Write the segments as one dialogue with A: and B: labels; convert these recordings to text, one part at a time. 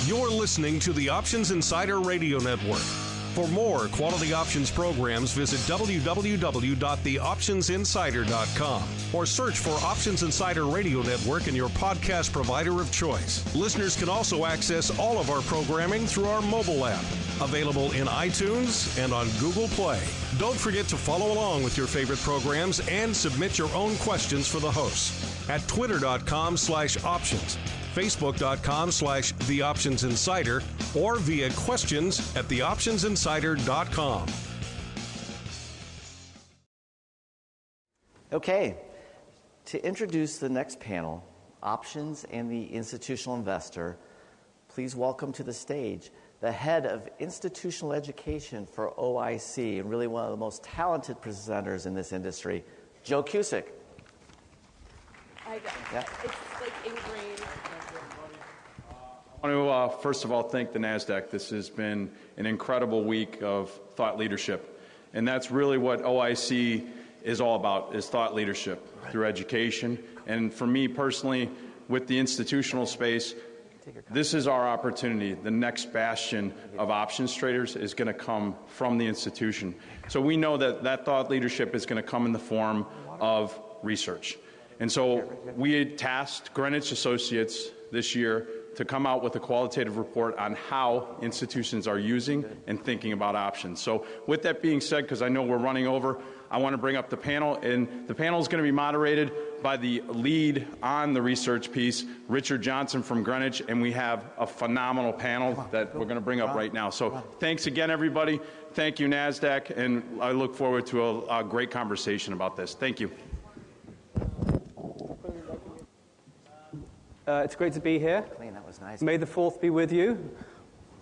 A: You're listening to the Options Insider Radio Network. For more quality options programs, visit www.theoptionsinsider.com or search for Options Insider Radio Network in your podcast provider of choice. Listeners can also access all of our programming through our mobile app, available in iTunes and on Google Play. Don't forget to follow along with your favorite programs and submit your own questions for the hosts at twitter.com/options, facebook.com/theoptionsinsider, or via questions at theoptionsinsider.com.
B: Okay, to introduce the next panel, Options and the Institutional Investor, please welcome to the stage the head of institutional education for OIC and really one of the most talented presenters in this industry, Joe Cusick.
C: I got it. It's like ingrained.
D: I want to, first of all, thank the NASDAQ. This has been an incredible week of thought leadership. And that's really what OIC is all about, is thought leadership through education. And for me personally, with the institutional space, this is our opportunity. The next bastion of options traders is going to come from the institution. So we know that that thought leadership is going to come in the form of research. And so we tasked Greenwich Associates this year to come out with a qualitative report on how institutions are using and thinking about options. So with that being said, because I know we're running over, I want to bring up the panel, and the panel is going to be moderated by the lead on the research piece, Richard Johnson from Greenwich, and we have a phenomenal panel that we're going to bring up right now. So thanks again, everybody. Thank you, NASDAQ, and I look forward to a great conversation about this. Thank you.
E: It's great to be here.
B: That was nice.
E: May the 4th be with you.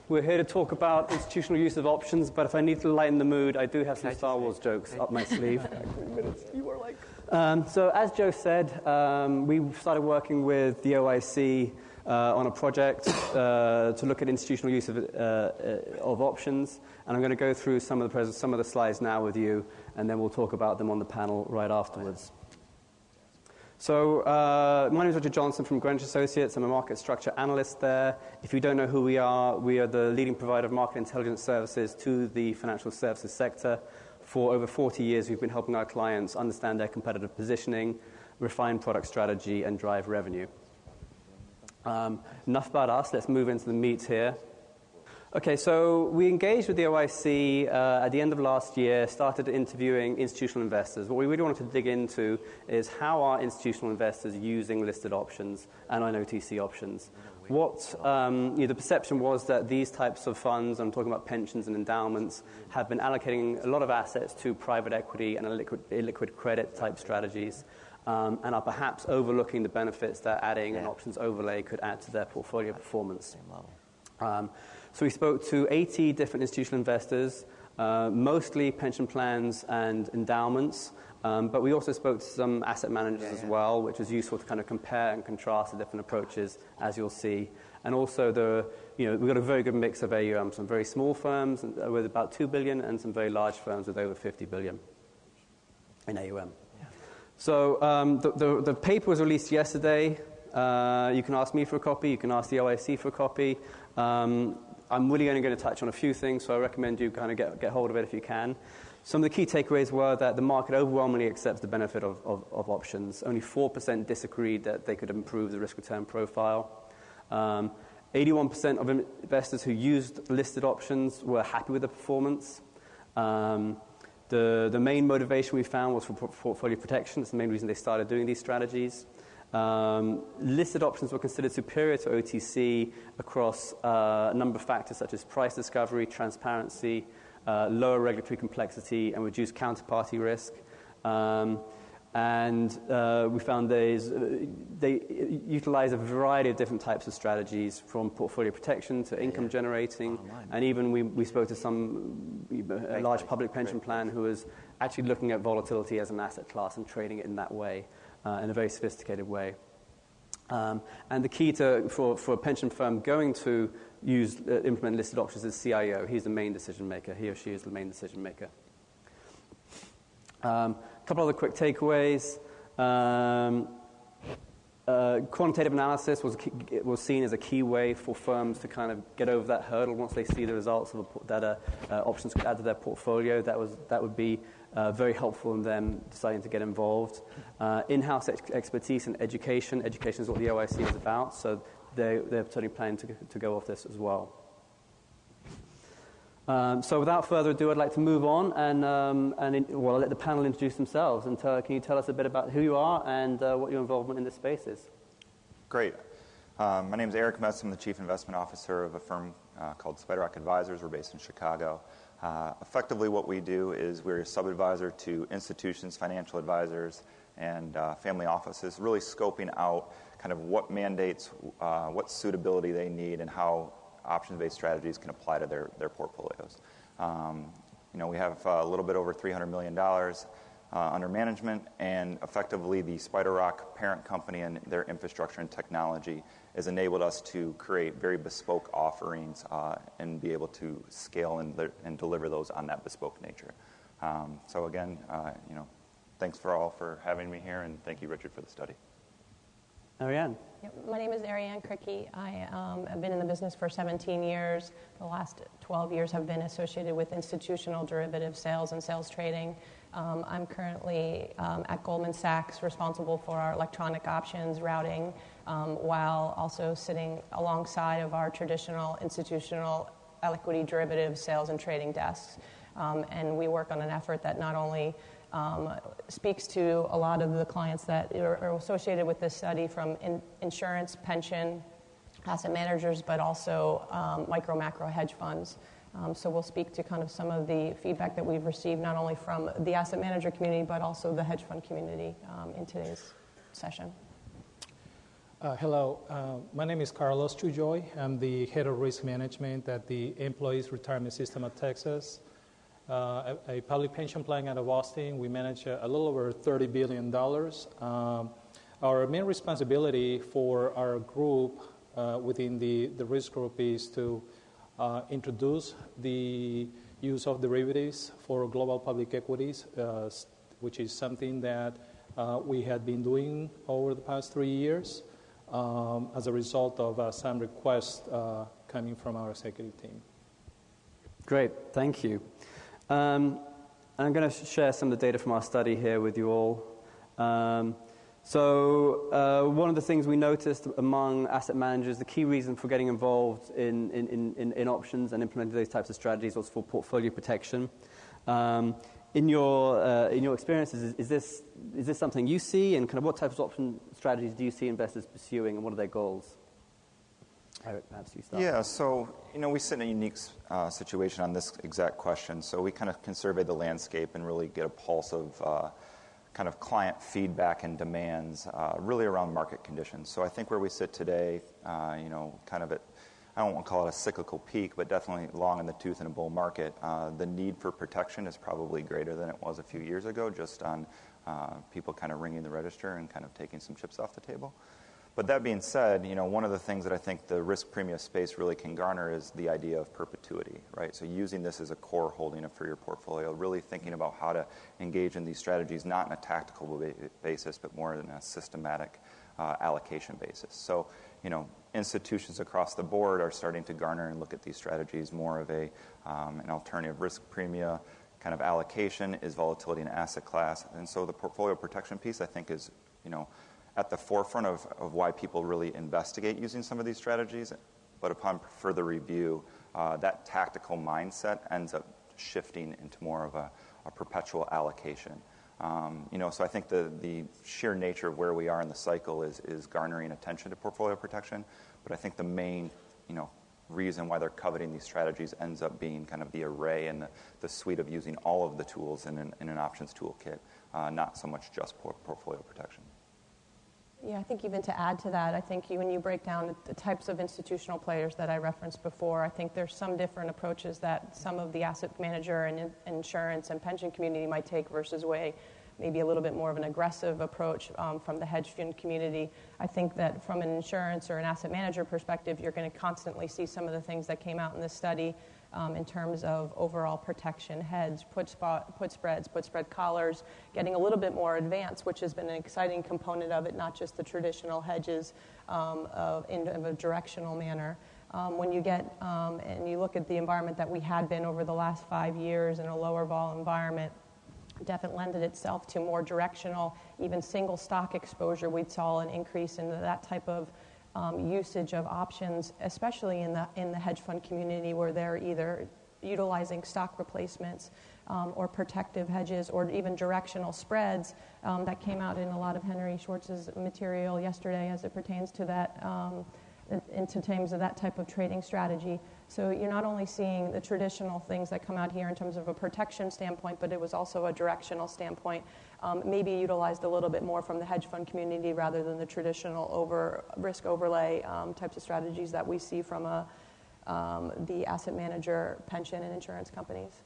E: We're here to talk about institutional use of options, but if I need to lighten the mood, I do have some Star Wars jokes up my sleeve. So as Joe said, we started working with the OIC on a project to look at institutional use of options, and I'm going to go through some of the slides now with you, and then we'll talk about them on the panel right afterwards. So my name is Richard Johnson from Greenwich Associates. I'm a market structure analyst there. If you don't know who we are the leading provider of market intelligence services to the financial services sector. For over 40 years, we've been helping our clients understand their competitive positioning, refine product strategy, and drive revenue. Enough about us. Let's move into the meat here. Okay, so we engaged with the OIC at the end of last year, started interviewing institutional investors. What we really wanted to dig into is how are institutional investors using listed options and on OTC options. The perception was that these types of funds, I'm talking about pensions and endowments, have been allocating a lot of assets to private equity and illiquid credit type strategies, and are perhaps overlooking the benefits that adding an options overlay could add to their portfolio performance. So we spoke to 80 different institutional investors, mostly pension plans and endowments, but we also spoke to some asset managers as well, which was useful to kind of compare and contrast the different approaches, as you'll see. And also, we've got a very good mix of AUM, some very small firms with about 2 billion and some very large firms with over 50 billion in AUM. So the paper was released yesterday. You can ask me for a copy. You can ask the OIC for a copy. I'm really only going to touch on a few things, so I recommend you kind of get hold of it if you can. Some of the key takeaways were that the market overwhelmingly accepts the benefit of options. Only 4% disagreed that they could improve the risk-return profile. 81% of investors who used listed options were happy with the performance. The main motivation we found was for portfolio protection. That's the main reason they started doing these strategies. Listed options were considered superior to OTC across a number of factors such as price discovery, transparency, lower regulatory complexity, and reduced counterparty risk. We found they utilize a variety of different types of strategies, from portfolio protection to income generating, and even we spoke to a large public pension plan who was actually looking at volatility as an asset class and trading it in that way. In a very sophisticated way. And the key for a pension firm going to implement listed options is CIO. He's the main decision maker. He or she is the main decision maker. A couple other quick takeaways. Quantitative analysis was seen as a key way for firms to kind of get over that hurdle once they see the results of that options could add to their portfolio. That would be very helpful in them deciding to get involved. In-house expertise and education. Education is what the OIC is about, so they're certainly planning to go off this as well. So without further ado, I'd like to move on and I'll let the panel introduce themselves. And can you tell us a bit about who you are and what your involvement in this space is?
F: Great. My name is Eric Metz. I'm the Chief Investment Officer of a firm called SpiderRock Advisors. We're based in Chicago. Effectively what we do is we're a sub-advisor to institutions, financial advisors, and family offices, really scoping out kind of what mandates, what suitability they need, and how options-based strategies can apply to their portfolios. We have a little bit over $300 million under management, and effectively the SpiderRock parent company and their infrastructure and technology has enabled us to create very bespoke offerings and be able to scale and deliver those on that bespoke nature. So again, thanks for having me here, and thank you, Richard, for the study.
E: Ariane.
C: My name is Ariane Cricky. I have been in the business for 17 years. The last 12 years have been associated with institutional derivative sales and sales trading. I'm currently at Goldman Sachs, responsible for our electronic options routing, while also sitting alongside of our traditional institutional equity derivative sales and trading desks. And we work on an effort that not only speaks to a lot of the clients that are associated with this study, from insurance, pension, asset managers, but also macro hedge funds. So we'll speak to kind of some of the feedback that we've received, not only from the asset manager community, but also the hedge fund community in today's session.
G: Hello, my name is Carlos Chujoy. I'm the head of risk management at the Employees Retirement System of Texas. A public pension plan out of Austin. We manage a little over $30 billion. Our main responsibility for our group within the risk group is to introduce the use of derivatives for global public equities, which is something that we had been doing over the past 3 years as a result of some requests coming from our executive team.
E: Great, thank you. I'm going to share some of the data from our study here with you all. So one of the things we noticed among asset managers, the key reason for getting involved in options and implementing those types of strategies was for portfolio protection. In your experiences, is this something you see, and kind of what types of option strategies do you see investors pursuing, and what are their goals? Eric, perhaps you start.
F: Yeah, so we sit in a unique situation on this exact question. So we kind of can survey the landscape and really get a pulse of kind of client feedback and demands really around market conditions. So I think where we sit today, kind of at, I don't want to call it a cyclical peak, but definitely long in the tooth in a bull market. The need for protection is probably greater than it was a few years ago, just on people kind of ringing the register and kind of taking some chips off the table. But that being said, one of the things that I think the risk premium space really can garner is the idea of perpetuity, right? So using this as a core holding for your portfolio, really thinking about how to engage in these strategies, not on a tactical basis, but more on a systematic allocation basis. So, institutions across the board are starting to garner and look at these strategies more of an alternative risk premium kind of allocation, is volatility in asset class. And so the portfolio protection piece, I think, is, at the forefront of why people really investigate using some of these strategies. But upon further review, that tactical mindset ends up shifting into more of a perpetual allocation. So I think the sheer nature of where we are in the cycle is garnering attention to portfolio protection. But I think the main, reason why they're coveting these strategies ends up being kind of the array and the suite of using all of the tools in an options toolkit, not so much just portfolio protection.
C: Yeah, I think even to add to that, I think when you break down the types of institutional players that I referenced before, I think there's some different approaches that some of the asset manager and insurance and pension community might take versus maybe a little bit more of an aggressive approach from the hedge fund community. I think that from an insurance or an asset manager perspective, you're going to constantly see some of the things that came out in this study in terms of overall protection, hedge, put spreads, put spread collars, getting a little bit more advanced, which has been an exciting component of it, not just the traditional hedges in a directional manner. When you get and you look at the environment that we had been over the last 5 years in a lower vol environment, definitely lended itself to more directional, even single stock exposure. We saw an increase in that type of usage of options, especially in the hedge fund community, where they're either utilizing stock replacements or protective hedges or even directional spreads. That came out in a lot of Henry Schwartz's material yesterday as it pertains to that in terms of that type of trading strategy. So you're not only seeing the traditional things that come out here in terms of a protection standpoint, but it was also a directional standpoint, maybe utilized a little bit more from the hedge fund community rather than the traditional risk overlay types of strategies that we see from the asset manager, pension, and insurance companies.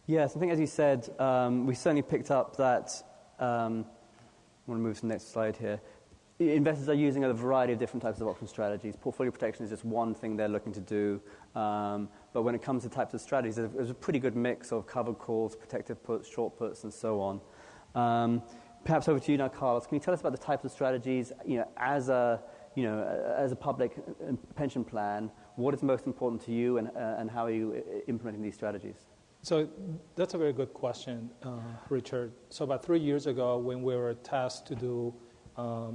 E: Yes, I think as you said, we certainly picked up that, I want to move to the next slide here. Investors are using a variety of different types of option strategies. Portfolio protection is just one thing they're looking to do. But when it comes to types of strategies, there's a pretty good mix of covered calls, protective puts, short puts, and so on. Perhaps over to you now, Carlos. Can you tell us about the types of strategies, as a public pension plan, what is most important to you, and how are you implementing these strategies?
G: So that's a very good question, Richard. So about 3 years ago, when we were tasked to do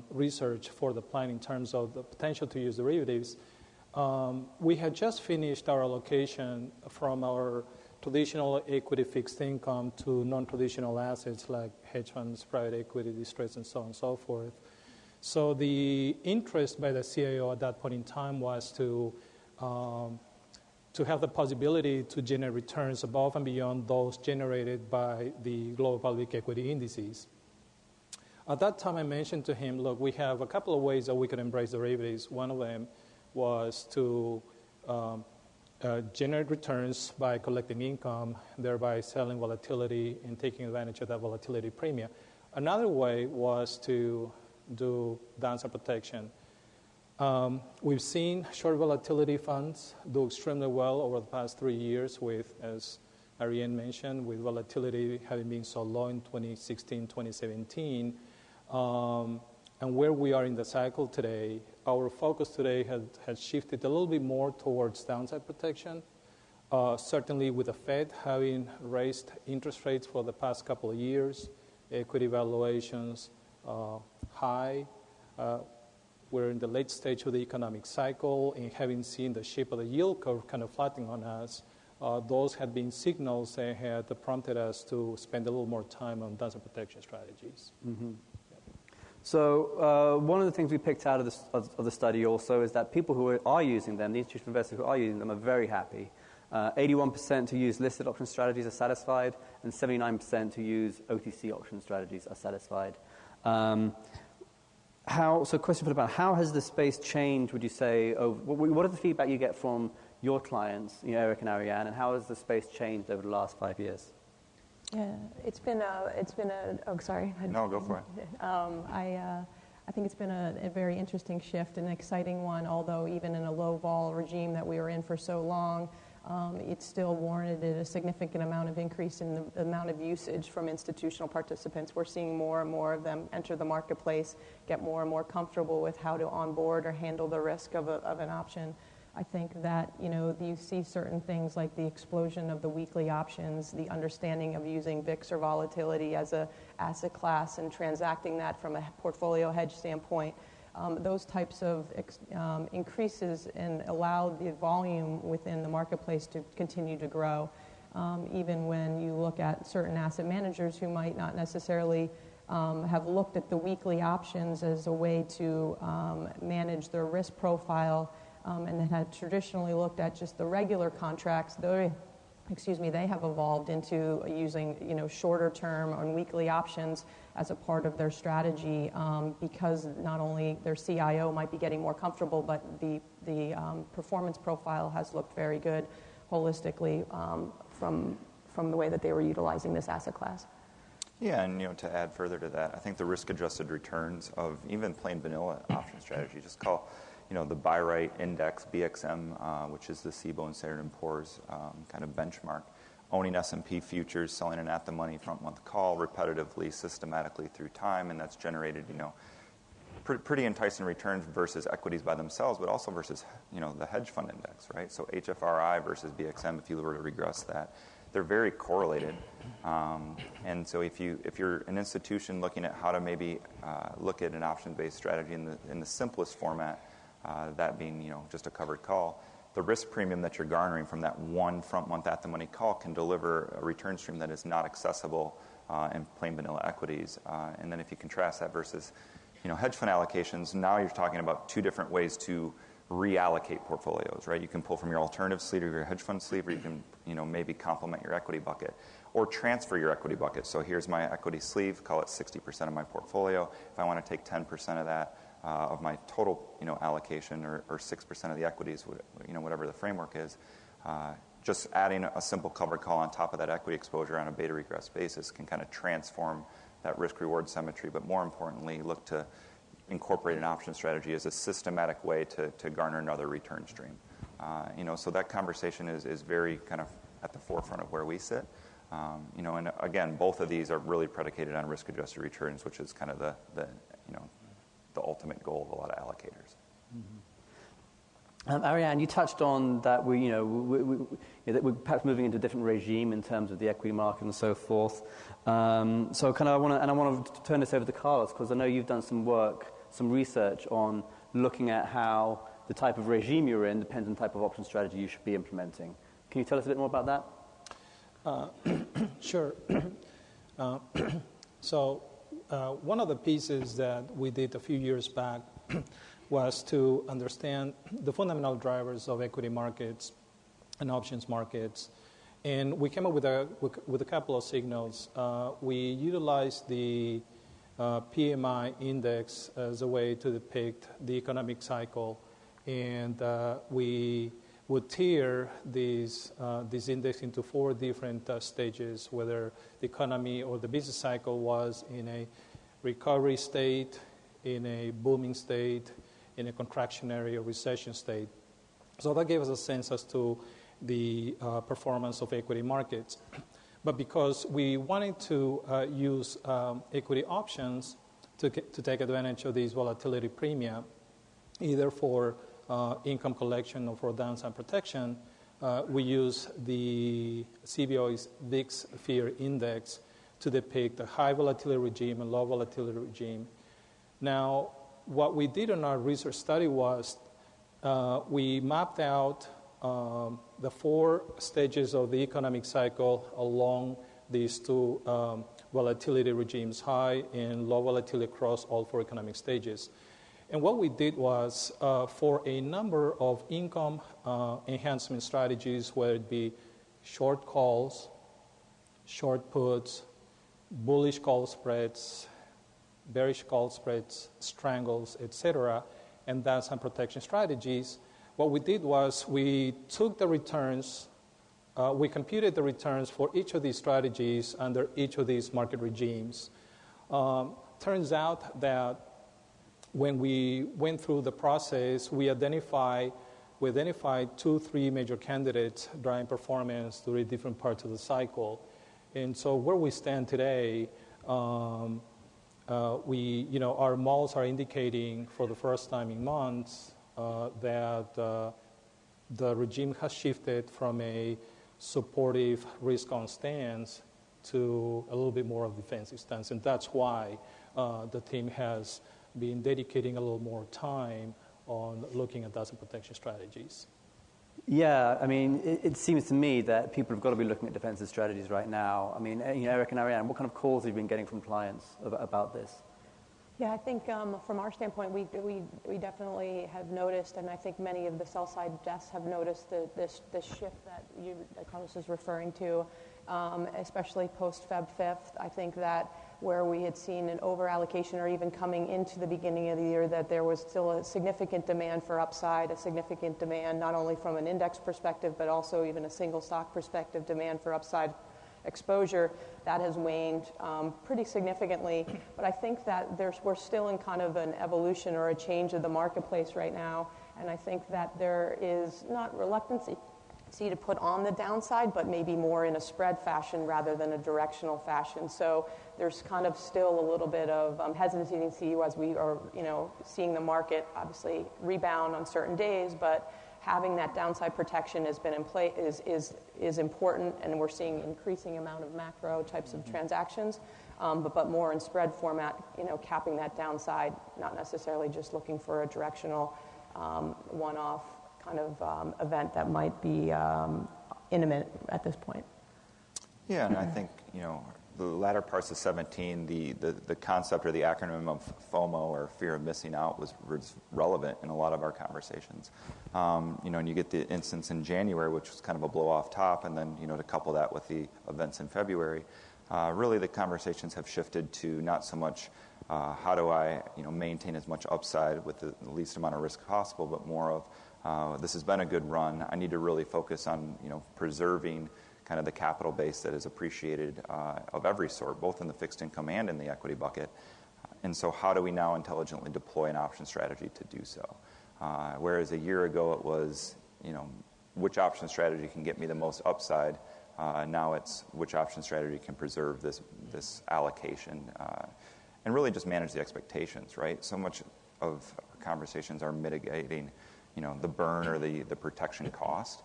G: research for the plan in terms of the potential to use derivatives, we had just finished our allocation from our traditional equity fixed income to non-traditional assets like hedge funds, private equity, distress, and so on and so forth. So the interest by the CIO at that point in time was to have the possibility to generate returns above and beyond those generated by the global public equity indices. At that time, I mentioned to him, look, we have a couple of ways that we could embrace derivatives. One of them was to generate returns by collecting income, thereby selling volatility and taking advantage of that volatility premium. Another way was to do downside protection. We've seen short volatility funds do extremely well over the past 3 years with, as Ariane mentioned, with volatility having been so low in 2016, 2017. And where we are in the cycle today, our focus today has shifted a little bit more towards downside protection. Certainly with the Fed having raised interest rates for the past couple of years, equity valuations high. We're in the late stage of the economic cycle, and having seen the shape of the yield curve kind of flattening on us, those had been signals that had prompted us to spend a little more time on downside protection strategies.
E: Mm-hmm. So one of the things we picked out of the study also is that people who are using them, the institutional investors who are using them, are very happy. 81% who use listed option strategies are satisfied, and 79% who use OTC option strategies are satisfied. Question for about how has the space changed, would you say? What is the feedback you get from your clients, Eric and Ariane, and how has the space changed over the last 5 years?
C: Yeah, it's been oh, sorry.
F: No, go for it.
C: I think it's been a very interesting shift, an exciting one, although even in a low vol regime that we were in for so long, it still warranted a significant amount of increase in the amount of usage from institutional participants. We're seeing more and more of them enter the marketplace, get more and more comfortable with how to onboard or handle the risk of an option. I think that, you see certain things like the explosion of the weekly options, the understanding of using VIX or volatility as an asset class and transacting that from a portfolio hedge standpoint. Those types of increases and allow the volume within the marketplace to continue to grow. Even when you look at certain asset managers who might not necessarily have looked at the weekly options as a way to manage their risk profile, and that had traditionally looked at just the regular contracts, they have evolved into using shorter term and weekly options as a part of their strategy, because not only their CIO might be getting more comfortable, but the performance profile has looked very good holistically from the way that they were utilizing this asset class.
F: Yeah, and to add further to that, I think the risk-adjusted returns of even plain vanilla option strategy, just call the buy right index, BXM, which is the CBOE and Standard & Poor's kind of benchmark, owning S&P futures, selling an at-the-money front-month call repetitively, systematically through time, and that's generated, pretty enticing returns versus equities by themselves, but also versus, the hedge fund index, right? So HFRI versus BXM, if you were to regress that, they're very correlated. And so if you're an institution looking at how to maybe look at an option-based strategy in the simplest format, that being, just a covered call, the risk premium that you're garnering from that one front-month at-the-money call can deliver a return stream that is not accessible in plain vanilla equities. And then if you contrast that versus, hedge fund allocations, now you're talking about two different ways to reallocate portfolios, right? You can pull from your alternative sleeve or your hedge fund sleeve, or you can, maybe complement your equity bucket or transfer your equity bucket. So here's my equity sleeve, call it 60% of my portfolio. If I want to take 10% of that, of my total, allocation, or 6% of the equities, whatever the framework is, just adding a simple covered call on top of that equity exposure on a beta regress basis can kind of transform that risk-reward symmetry, but more importantly, look to incorporate an option strategy as a systematic way to garner another return stream. So that conversation is very kind of at the forefront of where we sit. And again, both of these are really predicated on risk-adjusted returns, which is kind of the ultimate goal of a lot of allocators.
E: Mm-hmm. Ariane, you touched on that that we're perhaps moving into a different regime in terms of the equity market and so forth. So I want to turn this over to Carlos, because I know you've done some work, some research on looking at how the type of regime you're in depends on the type of option strategy you should be implementing. Can you tell us a bit more about that?
G: Sure. So one of the pieces that we did a few years back was to understand the fundamental drivers of equity markets and options markets. And we came up with a couple of signals. We utilized the PMI index as a way to depict the economic cycle. And we would tier this index into 4 different stages, whether the economy or the business cycle was in a recovery state, in a booming state, in a contractionary or recession state. So that gave us a sense as to the performance of equity markets. But because we wanted to use equity options to take advantage of these volatility premia, either for income collection or for downside protection, we use the CBOE's VIX Fear Index to depict a high volatility regime and low volatility regime. Now, what we did in our research study was we mapped out the 4 stages of the economic cycle along these 2 volatility regimes, high and low volatility across all 4 economic stages. And what we did was for a number of income enhancement strategies, whether it be short calls, short puts, bullish call spreads, bearish call spreads, strangles, etc., and downside protection strategies, what we did was we took the returns, we computed the returns for each of these strategies under each of these market regimes. Turns out that when we went through the process, we identified 2-3 major candidates driving performance through different parts of the cycle. And so where we stand today, our models are indicating for the first time in months that the regime has shifted from a supportive risk-on stance to a little bit more of a defensive stance. And that's why the team has been dedicating a little more time on looking at downside protection strategies.
E: Yeah, I mean, it seems to me that people have got to be looking at defensive strategies right now. I mean, Eric and Ariane, what kind of calls have you been getting from clients about this?
C: Yeah, I think from our standpoint, we definitely have noticed, and I think many of the sell-side desks have noticed this shift that Carlos is referring to, especially post-Feb 5th. I think that where we had seen an over-allocation or even coming into the beginning of the year, that there was still a significant demand for upside, a significant demand not only from an index perspective, but also even a single stock perspective, demand for upside exposure, that has waned pretty significantly. But I think that we're still in kind of an evolution or a change of the marketplace right now, and I think that there is not reluctancy to put on the downside, but maybe more in a spread fashion rather than a directional fashion. So there's kind of still a little bit of hesitancy to see as we are, seeing the market obviously rebound on certain days, but having that downside protection has been in play is important, and we're seeing increasing amount of macro types of transactions, but more in spread format, capping that downside, not necessarily just looking for a directional one-off kind of event that might be imminent at this point.
F: Yeah, and I think, the latter parts of 17, the concept or the acronym of FOMO, or fear of missing out, was relevant in a lot of our conversations. And you get the instance in January, which was kind of a blow off top, and then, to couple that with the events in February, really the conversations have shifted to not so much how do I, maintain as much upside with the least amount of risk possible, but more of this has been a good run. I need to really focus on, preserving kind of the capital base that is appreciated of every sort, both in the fixed income and in the equity bucket. And so how do we now intelligently deploy an option strategy to do so? Whereas a year ago it was, which option strategy can get me the most upside? Now it's which option strategy can preserve this allocation and really just manage the expectations, right? So much of conversations are mitigating, the burn or the protection cost.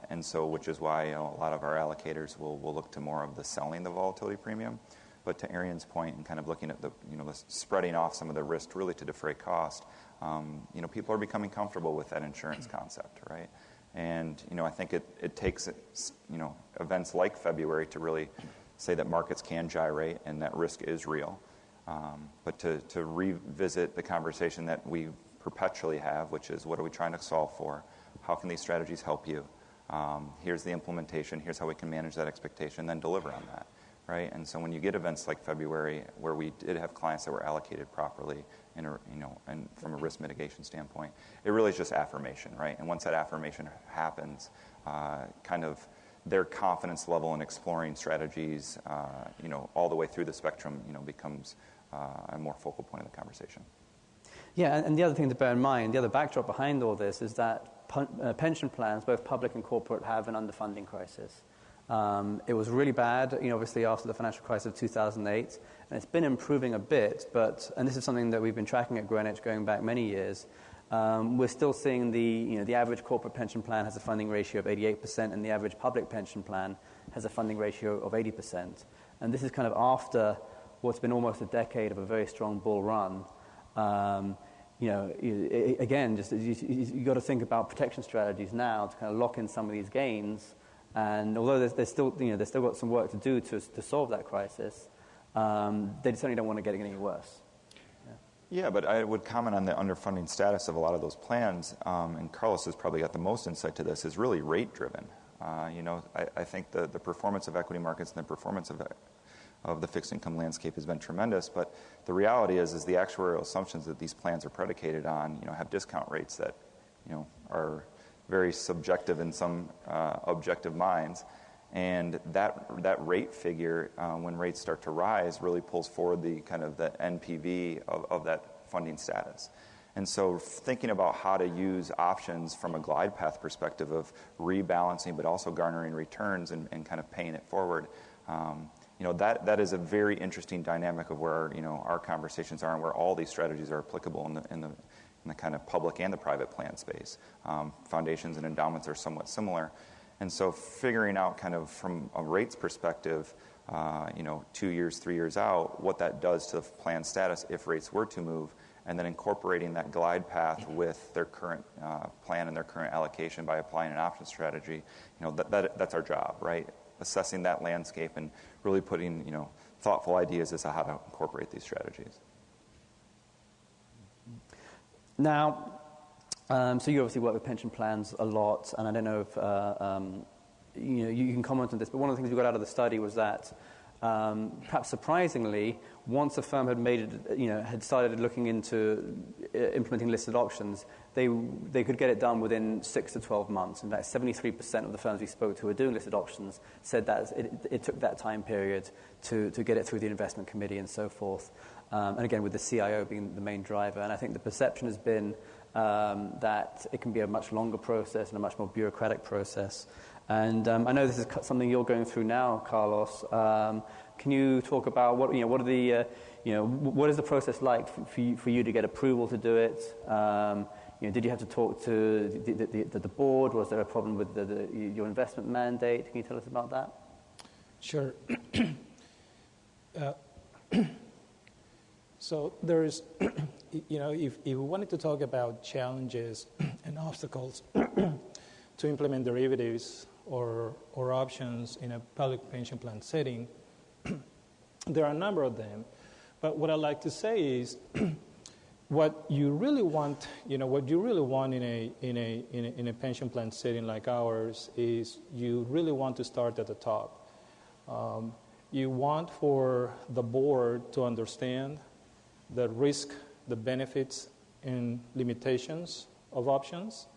F: And so, which is why a lot of our allocators will look to more of the selling the volatility premium. But to Arian's point, and kind of looking at the spreading off some of the risk really to defray cost, people are becoming comfortable with that insurance concept, right? And I think it takes events like February to really say that markets can gyrate and that risk is real. But to revisit the conversation that we perpetually have, which is what are we trying to solve for? How can these strategies help you? Here's the implementation. Here's how we can manage that expectation, then deliver on that, right? And so when you get events like February, where we did have clients that were allocated properly, and from a risk mitigation standpoint, it really is just affirmation, right? And once that affirmation happens, kind of their confidence level in exploring strategies, all the way through the spectrum, becomes a more focal point of the conversation.
E: Yeah, and the other thing to bear in mind, the other backdrop behind all this is that pension plans, both public and corporate, have an underfunding crisis. It was really bad, obviously after the financial crisis of 2008, and it's been improving a bit, and this is something that we've been tracking at Greenwich going back many years. We're still seeing the average corporate pension plan has a funding ratio of 88%, and the average public pension plan has a funding ratio of 80%. And this is kind of after what's been almost a decade of a very strong bull run. Again, just you got to think about protection strategies now to kind of lock in some of these gains. And although they've still got some work to do to solve that crisis, they certainly don't want to get it any worse.
F: Yeah, but I would comment on the underfunding status of a lot of those plans, and Carlos has probably got the most insight to this, is really rate driven. I think the performance of equity markets and the performance of the fixed income landscape has been tremendous, but the reality is the actuarial assumptions that these plans are predicated on, have discount rates that, are very subjective in some objective minds, and that rate figure, when rates start to rise, really pulls forward the kind of the NPV of that funding status. And so thinking about how to use options from a glide path perspective of rebalancing but also garnering returns and kind of paying it forward, that is a very interesting dynamic of where our conversations are and where all these strategies are applicable in the kind of public and the private plan space. Foundations and endowments are somewhat similar, and so figuring out kind of from a rates perspective, 2 years, 3 years out, what that does to the plan status if rates were to move, and then incorporating that glide path with their current plan and their current allocation by applying an option strategy. That's our job, right? Assessing that landscape and really putting, thoughtful ideas as to how to incorporate these strategies.
E: Now, so you obviously work with pension plans a lot, and I don't know if you can comment on this, but one of the things we got out of the study was that perhaps surprisingly, once a firm had had started looking into implementing listed options, they could get it done within 6 to 12 months. In fact, 73% of the firms we spoke to who were doing listed options said that it took that time period to get it through the investment committee and so forth. And again, with the CIO being the main driver. And I think the perception has been that it can be a much longer process and a much more bureaucratic process. And I know this is something you're going through now, Carlos. Can you talk about what are the what is the process like for you to get approval to do it? Did you have to talk to the board? Was there a problem with your investment mandate? Can you tell us about that?
G: Sure. So there's, if we wanted to talk about challenges and obstacles to implement derivatives or options in a public pension plan setting, there are a number of them. But what I'd like to say is, what you really want in a pension plan setting like ours is you really want to start at the top. You want for the board to understand the risk, the benefits, and limitations of options.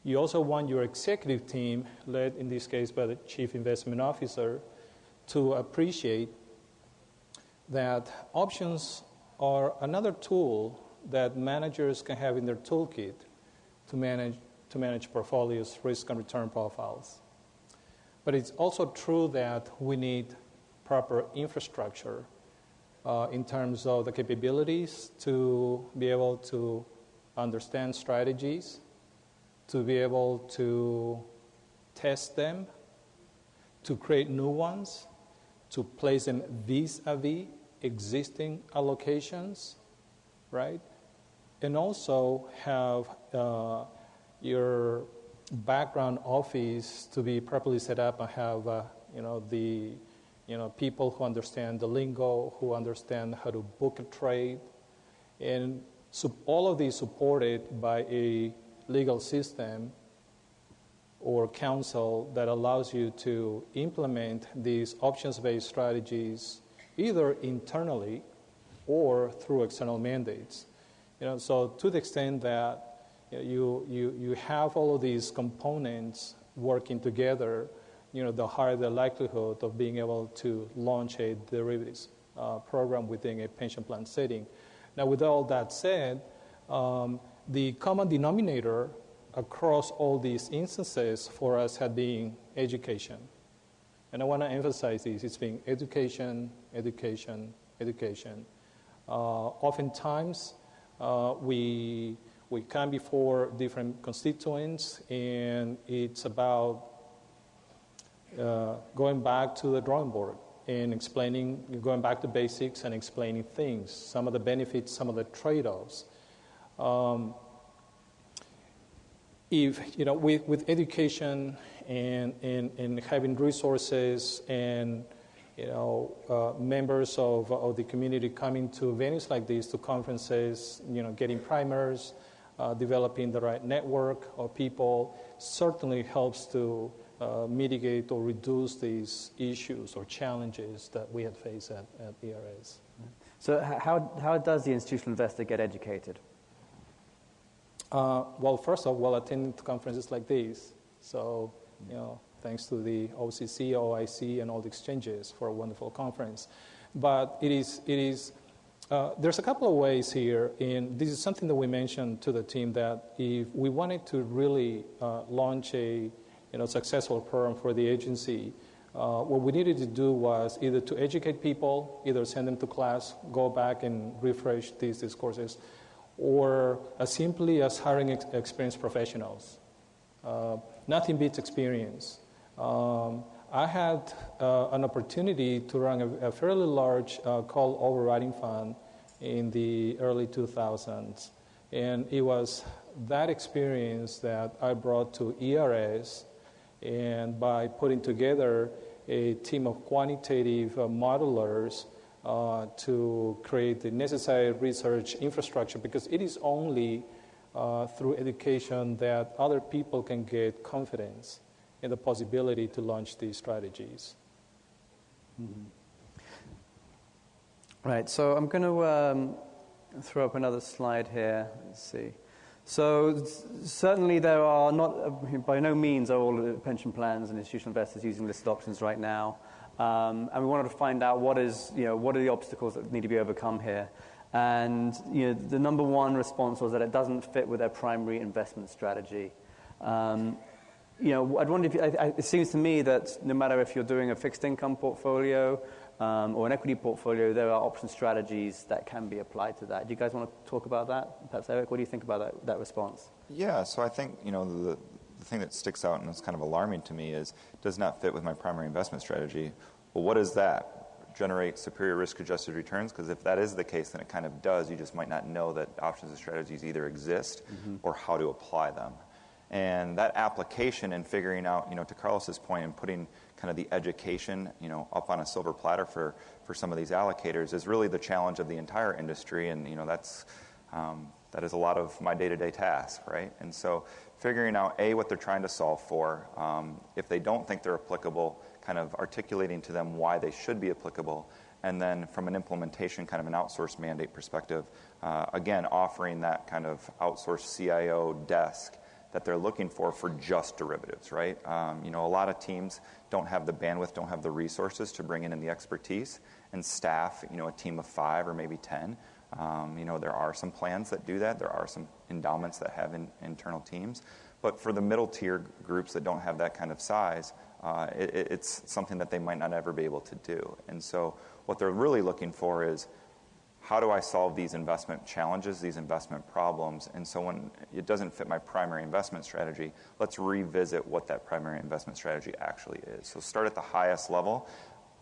G: You also want your executive team, led in this case by the chief investment officer, to appreciate that options are another tool that managers can have in their toolkit to manage portfolios' risk and return profiles. But it's also true that we need proper infrastructure in terms of the capabilities to be able to understand strategies, to be able to test them, to create new ones, to place them vis-a-vis existing allocations, right? And also have your background office to be properly set up and have people who understand the lingo, who understand how to book a trade, and all of these supported by a legal system or counsel that allows you to implement these options-based strategies either internally or through external mandates. So to the extent that you have all of these components working together, the higher the likelihood of being able to launch a derivatives program within a pension plan setting. Now, with all that said, the common denominator across all these instances for us had been education. And I want to emphasize this. It's been education, education, education. Oftentimes, we come before different constituents, and it's about going back to the drawing board and going back to basics and explaining things, some of the benefits, some of the trade-offs. With education and having resources and members of the community coming to venues like this, to conferences, getting primers, developing the right network of people certainly helps to mitigate or reduce these issues or challenges that we had faced at ERS.
E: So how does the institutional investor get educated?
G: Well, first of all, attending conferences like these. So, thanks to the OCC, OIC, and all the exchanges for a wonderful conference. But there's a couple of ways here, and this is something that we mentioned to the team, that if we wanted to really launch a successful program for the agency, what we needed to do was either to educate people, either send them to class, go back and refresh these discourses, or as simply as hiring experienced professionals. Nothing beats experience. I had an opportunity to run a fairly large call overriding fund in the early 2000s, and it was that experience that I brought to ERS, and by putting together a team of quantitative modelers to create the necessary research infrastructure, because it is only through education that other people can get confidence in the possibility to launch these strategies.
E: Mm-hmm. Right, so I'm going to throw up another slide here. Let's see. So certainly there are not, by no means are all the pension plans and institutional investors using listed options right now. And we wanted to find out what are the obstacles that need to be overcome here. And the number one response was that it doesn't fit with their primary investment strategy. I'd wonder if it seems to me that no matter if you're doing a fixed income portfolio or an equity portfolio, there are option strategies that can be applied to that. Do you guys want to talk about that? Perhaps Eric, what do you think about that response?
F: Yeah, so I think the thing that sticks out and is kind of alarming to me is does not fit with my primary investment strategy. Well, what is that? Generate superior risk-adjusted returns? Because if that is the case, then it kind of does. You just might not know that options and strategies either exist or how to apply them. And that application and figuring out, to Carlos's point, and putting kind of the education, up on a silver platter for some of these allocators is really the challenge of the entire industry. And, that is a lot of my day-to-day task, right? And so figuring out, A, what they're trying to solve for, if they don't think they're applicable, kind of articulating to them why they should be applicable, and then from an implementation, kind of an outsourced mandate perspective, again, offering that kind of outsourced CIO desk that they're looking for just derivatives, right? A lot of teams don't have the bandwidth, don't have the resources to bring in the expertise and staff, a team of 5 or maybe 10. There are some plans that do that. There are some endowments that have internal teams. But for the middle tier groups that don't have that kind of size, it's something that they might not ever be able to do. And so what they're really looking for is, how do I solve these investment challenges, these investment problems? And so when it doesn't fit my primary investment strategy, let's revisit what that primary investment strategy actually is. So start at the highest level.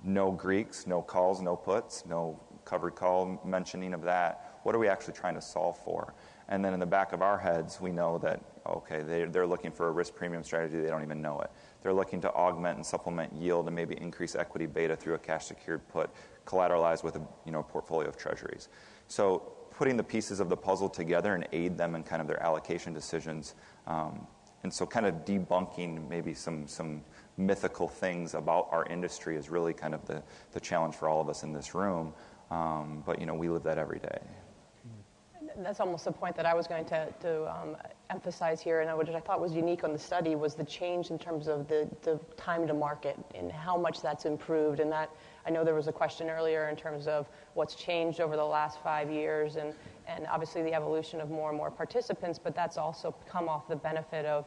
F: No Greeks, no calls, no puts, no covered call mentioning of that. What are we actually trying to solve for? And then in the back of our heads, we know that, okay, they're looking for a risk premium strategy. They don't even know it. They're looking to augment and supplement yield and maybe increase equity beta through a cash-secured put, collateralized with a portfolio of treasuries. So putting the pieces of the puzzle together and aid them in kind of their allocation decisions. And so kind of debunking maybe some mythical things about our industry is really kind of the challenge for all of us in this room. But, we live that every day.
C: That's almost the point that I was going to emphasize here, and which I thought was unique on the study was the change in terms of the time to market and how much that's improved. And that, I know there was a question earlier in terms of what's changed over the last 5 years, and obviously the evolution of more and more participants, but that's also come off the benefit of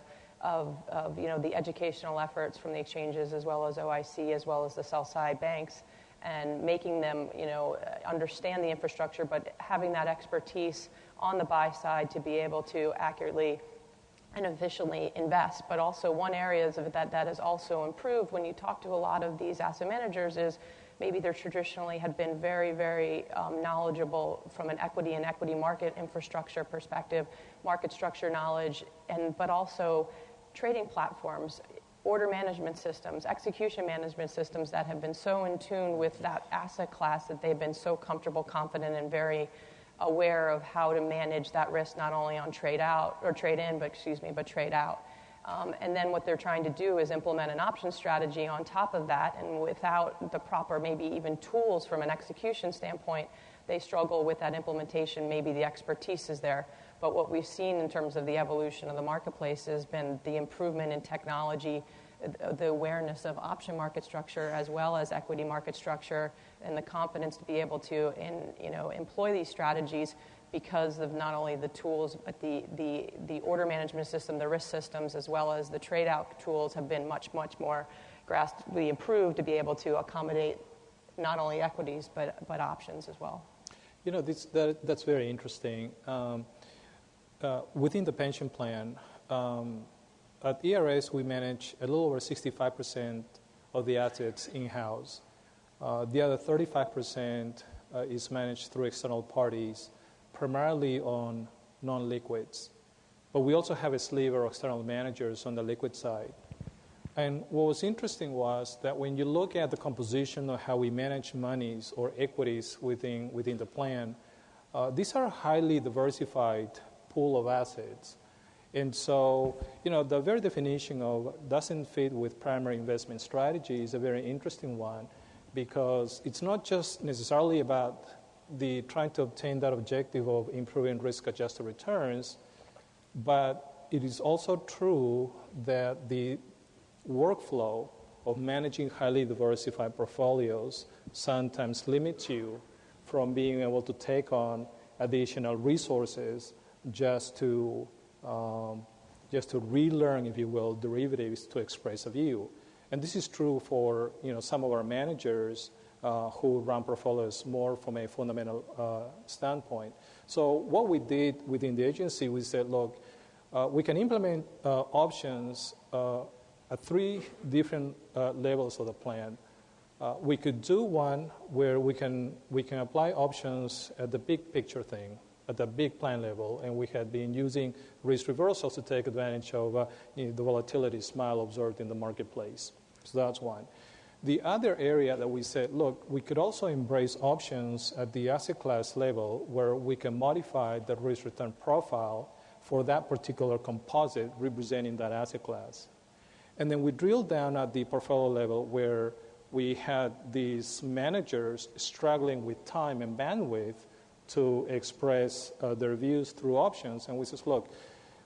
C: the educational efforts from the exchanges as well as OIC as well as the sell-side banks, and making them, understand the infrastructure, but having that expertise on the buy side to be able to accurately and efficiently invest. But also one area of it that has also improved when you talk to a lot of these asset managers is maybe they traditionally had been very, very knowledgeable from an equity and equity market infrastructure perspective, market structure knowledge, but also trading platforms, order management systems, execution management systems that have been so in tune with that asset class that they've been so comfortable, confident, and very aware of how to manage that risk, not only on trade in, but trade out. And then what they're trying to do is implement an option strategy on top of that, and without the proper maybe even tools from an execution standpoint, they struggle with that implementation. Maybe the expertise is there. But what we've seen in terms of the evolution of the marketplace has been the improvement in technology, the awareness of option market structure as well as equity market structure, and the confidence to be able to employ these strategies because of not only the tools, but the order management system, the risk systems, as well as the trade-out tools have been much, much more drastically improved to be able to accommodate not only equities, but options as well.
G: That's very interesting. Within the pension plan, at ERS, we manage a little over 65% of the assets in-house. The other 35% is managed through external parties, primarily on non-liquids. But we also have a sleeve of external managers on the liquid side. And what was interesting was that when you look at the composition of how we manage monies or equities within the plan, these are a highly diversified pool of assets. And so, the very definition of doesn't fit with primary investment strategy is a very interesting one, because it's not just necessarily about trying to obtain that objective of improving risk-adjusted returns, but it is also true that the workflow of managing highly diversified portfolios sometimes limits you from being able to take on additional resources just to relearn, if you will, derivatives to express a view. And this is true for some of our managers who run portfolios more from a fundamental standpoint. So what we did within the agency, we said, look, we can implement options at 3 different levels of the plan. We could do one where we can apply options at the big picture thing, at the big plan level, and we had been using risk reversals to take advantage of the volatility smile observed in the marketplace. So that's one. The other area that we said, look, we could also embrace options at the asset class level where we can modify the risk return profile for that particular composite representing that asset class. And then we drilled down at the portfolio level where we had these managers struggling with time and bandwidth to express their views through options. And we said, look,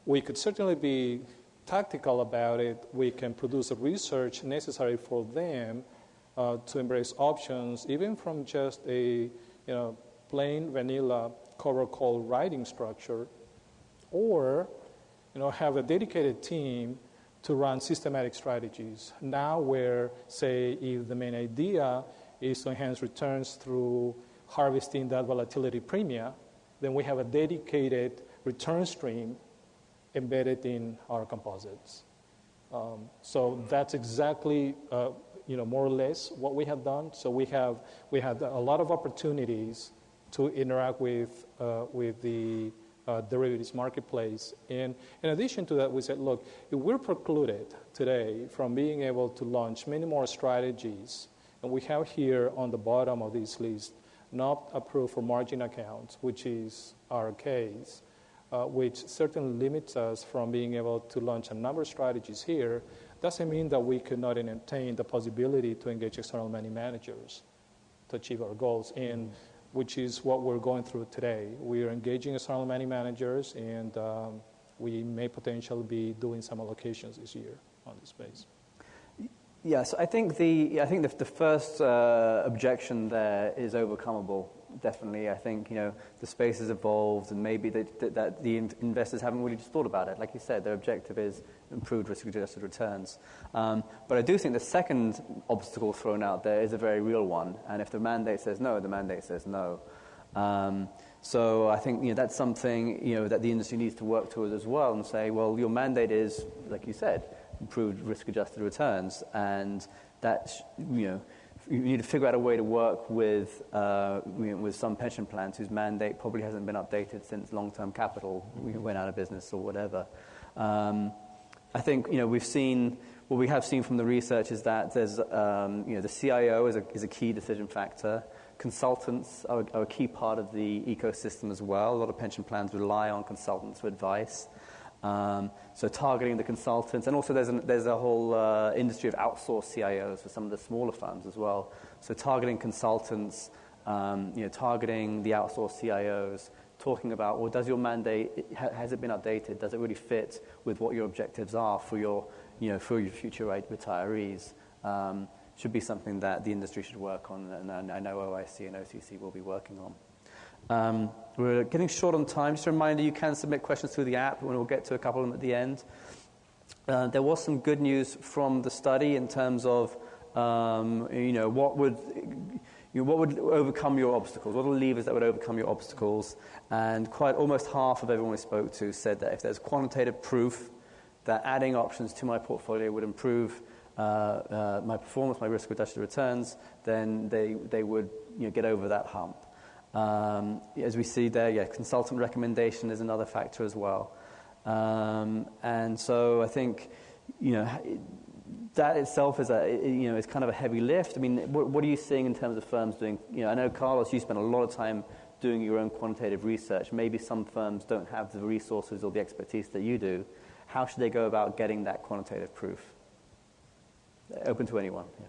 G: we could certainly be tactical about it. We can produce the research necessary for them to embrace options, even from just a plain vanilla cover call writing structure, or have a dedicated team to run systematic strategies. Now where, say, if the main idea is to enhance returns through harvesting that volatility premia, then we have a dedicated return stream embedded in our composites. So that's exactly, more or less what we have done. So we had a lot of opportunities to interact with the derivatives marketplace. And in addition to that, we said, look, if we're precluded today from being able to launch many more strategies, and we have here on the bottom of this list, not approved for margin accounts, which is our case, which certainly limits us from being able to launch a number of strategies here, doesn't mean that we could not entertain the possibility to engage external money managers to achieve our goals, and which is what we're going through today. We are engaging external money managers, and we may potentially be doing some allocations this year on this space.
E: Yes, I think the first objection there is overcomable. Definitely, I think the space has evolved, and maybe that the investors haven't really just thought about it. Like you said, their objective is improved risk-adjusted returns. But I do think the second obstacle thrown out there is a very real one. And if the mandate says no, the mandate says no. So I think that's something that the industry needs to work towards as well, and say, well, your mandate is, like you said, improved risk-adjusted returns, and that you need to figure out a way to work with some pension plans whose mandate probably hasn't been updated since long-term capital went out of business or whatever. I think we have seen from the research is that there's the CIO is a key decision factor. Consultants are a key part of the ecosystem as well. A lot of pension plans rely on consultants for advice. So targeting the consultants, and also there's a whole industry of outsourced CIOs for some of the smaller firms as well. So targeting consultants, targeting the outsourced CIOs, talking about, well, does your mandate, has it been updated? Does it really fit with what your objectives are for your future retirees? Should be something that the industry should work on, and I know OIC and OCC will be working on. We're getting short on time. Just a reminder, you can submit questions through the app, and we'll get to a couple of them at the end. There was some good news from the study in terms of, what would overcome your obstacles? What are the levers that would overcome your obstacles? And almost half of everyone we spoke to said that if there's quantitative proof that adding options to my portfolio would improve my performance, my risk-adjusted returns, then they would get over that hump. As we see there, consultant recommendation is another factor as well. And so I think, that itself is is kind of a heavy lift. I mean, what are you seeing in terms of firms doing? I know, Carlos, you spend a lot of time doing your own quantitative research. Maybe some firms don't have the resources or the expertise that you do. How should they go about getting that quantitative proof? Open to anyone. Yeah.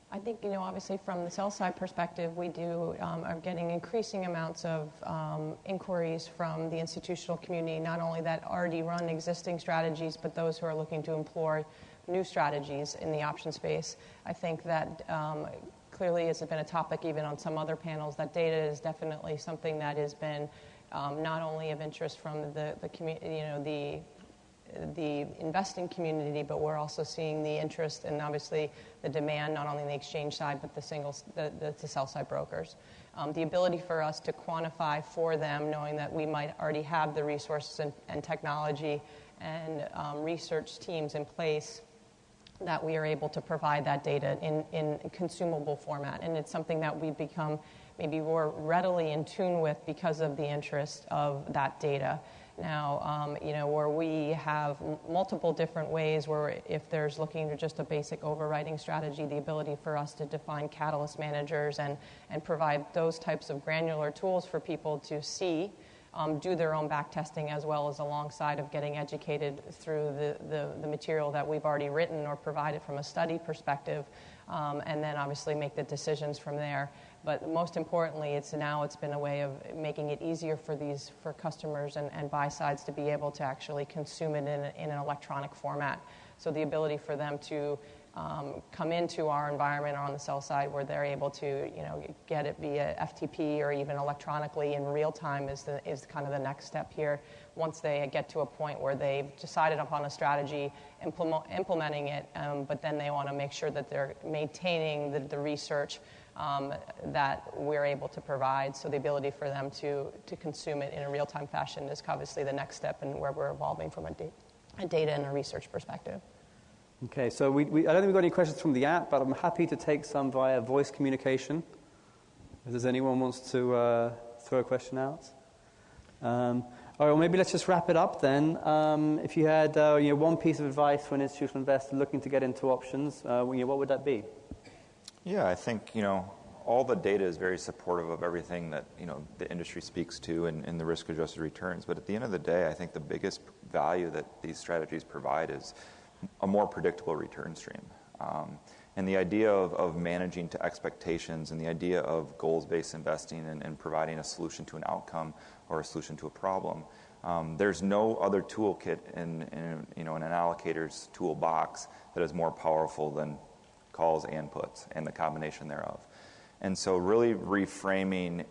C: I think, obviously from the sell side perspective, we are getting increasing amounts of inquiries from the institutional community, not only that already run existing strategies, but those who are looking to employ new strategies in the option space. I think that clearly it's been a topic even on some other panels, that data is definitely something that has been not only of interest from the investing community, but we're also seeing the interest and obviously the demand not only on the exchange side, but the sell side brokers. The ability for us to quantify for them, knowing that we might already have the resources and technology and research teams in place, that we are able to provide that data in consumable format. And it's something that we've become maybe more readily in tune with because of the interest of that data. Now, where we have multiple different ways where if there's looking at just a basic overriding strategy, the ability for us to define catalyst managers and provide those types of granular tools for people to see, do their own back testing as well as alongside of getting educated through the material that we've already written or provided from a study perspective, and then obviously make the decisions from there. But most importantly, it's been a way of making it easier for customers and buy sides to be able to actually consume it in an electronic format. So the ability for them to come into our environment on the sell side where they're able to get it via FTP or even electronically in real time is kind of the next step here. Once they get to a point where they've decided upon a strategy, implementing it, but then they want to make sure that they're maintaining the research that we're able to provide. So the ability for them to consume it in a real-time fashion is obviously the next step in where we're evolving from a data and a research perspective.
E: Okay, so I don't think we've got any questions from the app, but I'm happy to take some via voice communication. If there's anyone wants to throw a question out. All right, well, maybe let's just wrap it up then. If you had one piece of advice for an institutional investor looking to get into options, what would that be?
F: Yeah, I think, all the data is very supportive of everything that, the industry speaks to and the risk-adjusted returns. But at the end of the day, I think the biggest value that these strategies provide is a more predictable return stream. And the idea of managing to expectations and the idea of goals-based investing and providing a solution to an outcome or a solution to a problem. There's no other toolkit in an allocator's toolbox that is more powerful than calls and puts and the combination thereof. And so really reframing,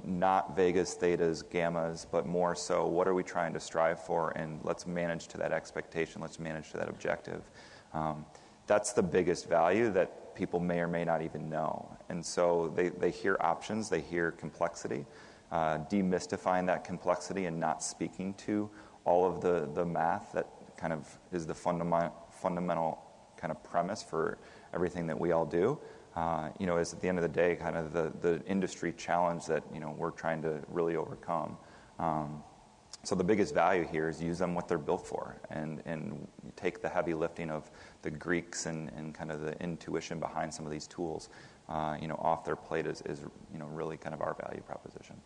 F: not Vegas, thetas, gammas, but more so what are we trying to strive for, and let's manage to that expectation, let's manage to that objective. That's the biggest value that people may or may not even know. And so they hear options, they hear complexity, demystifying that complexity and not speaking to all of the math that kind of is the fundamental kind of premise for everything that we all do, is at the end of the day kind of the industry challenge that, we're trying to really overcome. So the biggest value here is use them what they're built for and take the heavy lifting of the Greeks and kind of the intuition behind some of these tools, off their plate is really kind of our value proposition.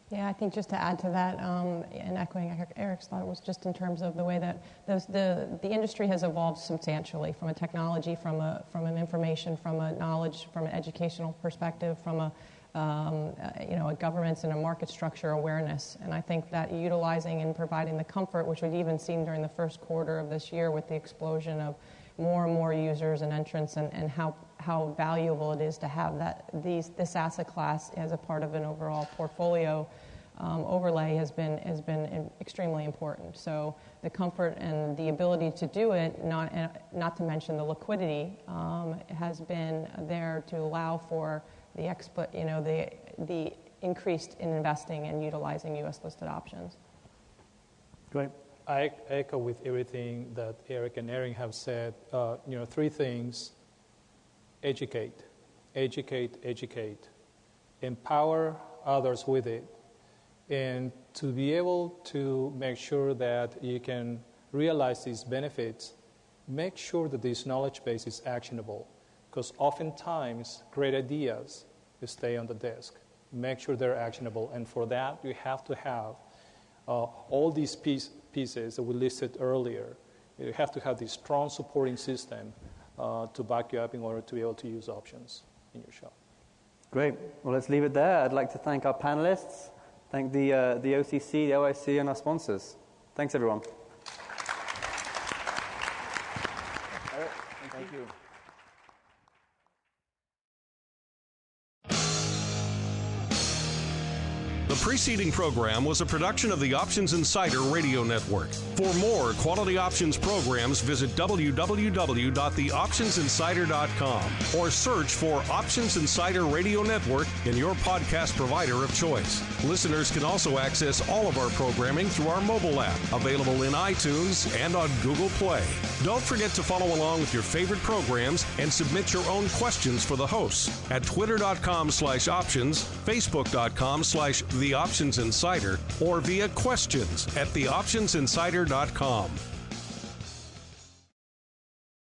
C: Yeah, I think just to add to that, and echoing Eric's thought, was just in terms of the way that the industry has evolved substantially from a technology, from an information, from a knowledge, from an educational perspective, from a governance and a market structure awareness. And I think that utilizing and providing the comfort, which we've even seen during the first quarter of this year with the explosion of more and more users and entrants, and how valuable it is to have this asset class as a part of an overall portfolio overlay has been extremely important. So the comfort and the ability to do it, not to mention the liquidity, has been there to allow for the increased in investing and utilizing U.S. listed options.
E: Great.
G: I echo with everything that Eric and Erin have said. Three things: educate, empower others with it, and to be able to make sure that you can realize these benefits, make sure that this knowledge base is actionable, because oftentimes great ideas stay on the desk. Make sure they're actionable, and for that you have to have all these pieces that we listed earlier. You have to have this strong supporting system to back you up in order to be able to use options in your shop.
E: Great. Well, let's leave it there. I'd like to thank our panelists, thank the OCC, the OIC, and our sponsors. Thanks, everyone.
B: Thank you.
A: The preceding program was a production of the Options Insider Radio Network. For more quality options programs, visit www.theoptionsinsider.com or search for Options Insider Radio Network in your podcast provider of choice. Listeners can also access all of our programming through our mobile app, available in iTunes and on Google Play. Don't forget to follow along with your favorite programs and submit your own questions for the hosts at twitter.com/options, facebook.com/The Options Insider, or via questions at theoptionsinsider.com.